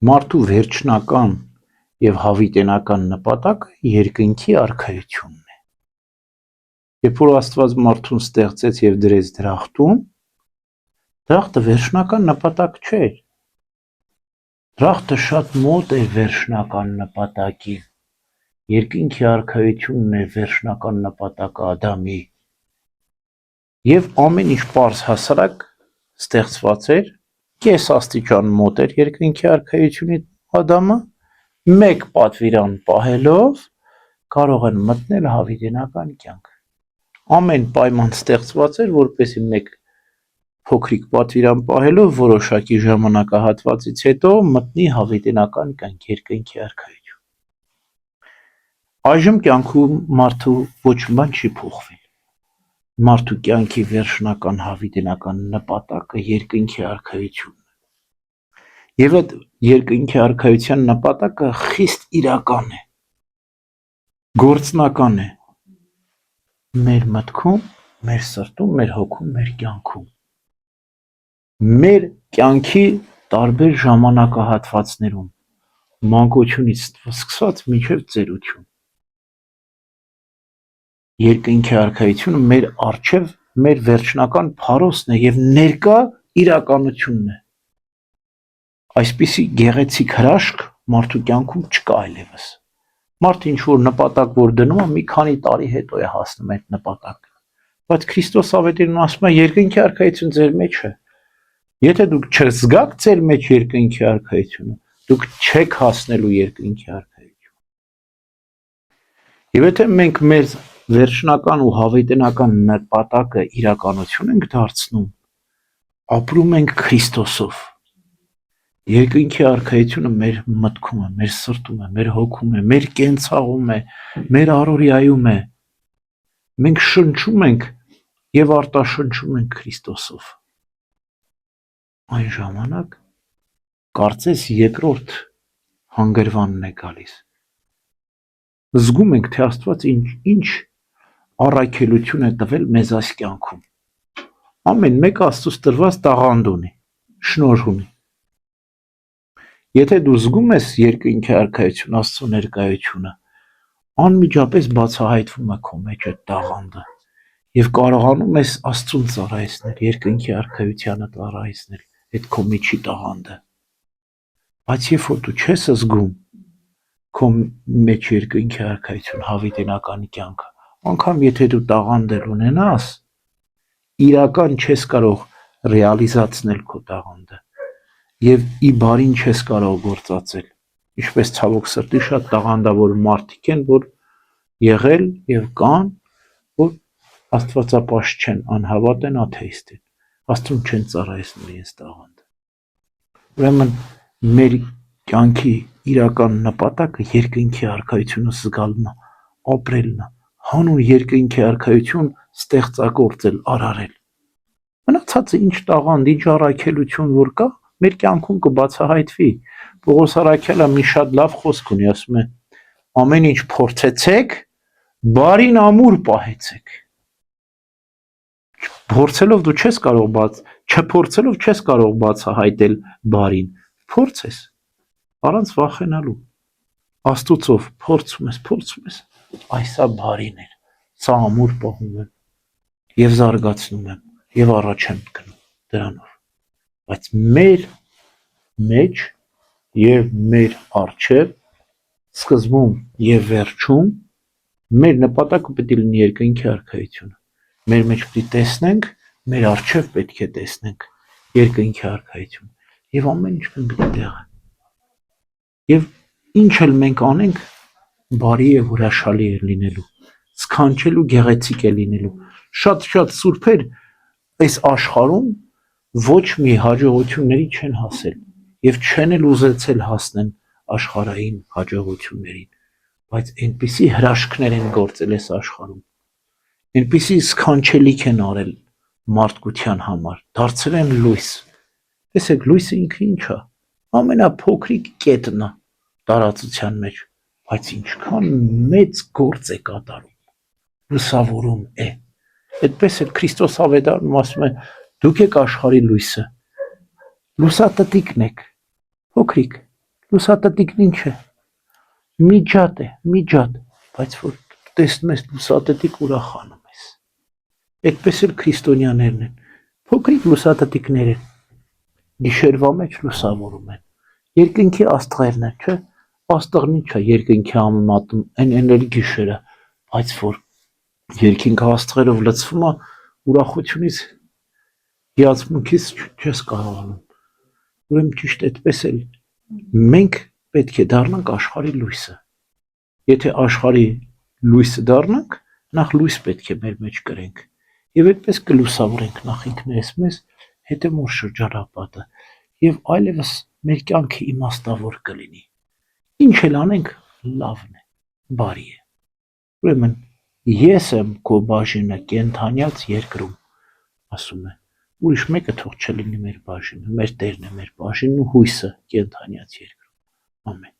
Մարդու վերջնական և հավիտենական նպատակը երկնքի արքայությունն է։ Երբ որ Աստված մարդուն ստեղծեց և դրեց դրախտում, դրախտը վերջնական նպատակ չէր։ Դրախտը շատ մոտ էր վերջնական նպատակին։ Երկնքի արքայությունն էր վերջնական նպատակը Ադամի։ Եվ ամեն ինչ պարզ հասարակ ստեղծված էր, կես աստիճան մոտ էր երկնքի արքայությունին Ադամը, մեկ պատվիրան պահելով կարող են մտնել հավիտենական կյանք։ Ամեն պայման ստեղծված էր, որպեսզի մեկ փոքրիկ պատվիրան պահելով որոշակի ժամանակահատվածից հետո մտնի հավիտենական կյանք, երկնքի արքայություն։ Այժմ կյանքում մարդու ոչ մի բան չի փոխվել։ Մարդու կյանքի վերջնական հավիտենական նպատակը երկնքի արքայությունն է։ Եվ այդ երկնքի արքայության նպատակը խիստ իրական է, գործնական է մեր մտքում, մեր սրտում, մեր հոգում, մեր կյանքում, մեր կյանքի տարբեր ժամանակահատվածներում, մանկությունից սկսած մինչև ծերություն։ Երկնքի արքայությունը մեր առջև մեր վերջնական փարոսն է և ներկա իրականությունն է։ Այսպիսի գեղեցիկ հրաշք մարդու կյանքում չկա այլևս։ Մարդը ինչ-որ նպատակ որ դնում է, մի քանի տարի հետո է հասնում այդ նպատակը։ Բայց Քրիստոս ավետիլն ասում է, երկնքի արքայություն ձեր մեջ է։ Եթե դուք չզգաք ձեր մեջ երկնքի արքայությունը, դուք չեք հասնելու երկնքի արքայություն։ Եվ եթե մենք մեր վերջնական ու հավիտենական նպատակը իրականություն ենք դարձնում, ապրում ենք Քրիստոսով։ Երկնքի արքայությունը մեր մտքում է, մեր սրտում է, մեր հոգում է, մեր կենցաղում է, մեր առօրյայում է։ Մենք շնչում ենք և արտաշնչում ենք Քրիստոսով։ Այն ժամանակ կարծես երկրորդ հանգրվանն է գալիս։ Զգում ենք, թե Աստված ինչ առաքելություն է տվել մեզ այս կյանքում։ Ամեն մեկը Աստծուց տրված տաղանդ ունի, շնորհ ունի։ Եթե դու զգում ես երկնքի արքայություն, Աստծո ներկայությունը, անմիջապես բացահայտվում է քո մեջ այդ տաղանդը և կարողանում ես Աստծուն ծառայեցնել, երկնքի արքայությանը ծառայեցնել այդ քո միջի տաղանդը։ Բայց երբ որ դու չես զգում քո մեջ երկնքի արքայություն, հավիտենական կյանքը, անգամ եթե դու տաղանդ էլ ունենաս, իրական չես կարող ռեալիզացնել քո տաղանդը և ի բարին չես կարող գործածել, ինչպես ցավոք սրտի շատ տաղանդավոր մարդիկ են, որ եղել և կան, որ աստվածապաշտ չեն, անհավատ են, աթեիստ են, Աստծուն չեն ծառայեցնել իրենց տաղանդը։ Ուրեմն մեր կյանքի իրական նպատակը երկնքի արքայությունը զգալն է, ապրելն է, հանուն երկնքի արքայություն ստեղծագործել, արարել։ Մնացածը ինչ տաղանդ, ինչ առաքելություն որ կա, մեր կյանքում կբացահայտվի։ Պողոս առաքյալը մի շատ լավ խոսք ունի, ասում է. ամեն ինչ փորձեցեք, բարին ամուր պահեցեք։ Չփորձելով չես կարող բացահայտել բարին։ Փորձես, առանց վախենալու։ Աստուծով փորձում ես, այսա բարին էր, սա ամուր պահում եմ և զարգացնում եմ և առաջ եմ գնում դրանով։ Բայց մեր մեջ և մեր առջև սկզբում և վերջում մեր նպատակը պետք է լինի երկնքի արքայությունը։ Մեր մեջ պետք է տեսնենք, մեր առջև պետք է տեսնենք երկնքի արքայություն և ամեն ինչ կընկնի տեղը։ Եվ ինչ էլ մենք անենք, բարի է, հրաշալի է լինելու, սքանչել ու գեղեցիկ է լինելու։ Շատ սուրբեր այս աշխարհում ոչ մի հաջողությունների չեն հասել և չեն էլ ուզեցել հասնեն աշխարհային հաջողություններին, բայց այնպիսի հրաշքներ են գործել այս աշխարհում, այնպիսի սքանչելիք են արել մարդկության համար, դարձել են լույս։ Տեսեք, լույսը ինքը ինչ է, ամենափոքրիկ կետն է տարածության մեջ, բայց ինչքան մեծ գործ է կատարում, լուսավորում է։ Այդպես էլ Քրիստոս ավետարանում ասում է. դուք եք աշխարհի լույսը, լուսատտիկն եք, փոքրիկ, Լուսատատիկն ինչ է։ Միջատ է, միջատ, բայց որ տեսնում ես լուսատատիկ ուրախանում ես։ Այդպես էլ քրիստոնյաներն են։ Փոքրիկ լուսատատիկներ են։ Գիշերվա մեջ լուսավորում են։ Երկնքի աստղերն են, չէ՞։ Աստղն ինչ է երկնքի համեմատում, այն էլ գիշերը, բայց որ երկինքը աստղերով լցվում է, ուրախությունից հիացմունքից չես կարողանում։ Ուրեմն ճիշտ այդպես էլ մենք պետք է դառնանք աշխարհի լույսը։ Եթե աշխարհի լույսը դառնանք, նախ լույս պետք է մեր մեջ կրենք եւ այդպես կլուսավորենք նախ ինքներս մեզ, հետո մոր շրջանապատը եւ այլևս մեր կյանքը իմաստավոր կլինի։ Ինչ էլ անենք, լավն է, բարի է։ Ուրեմն ես եմ քո բաժինը կենթանյաց երկրում, ասում է։ Ուրիշ մեկը թող չլինի մեր բաժինը, մեր Տերն է մեր բաժինն ու հույսը կենթանյաց երկրում։ Ամեն։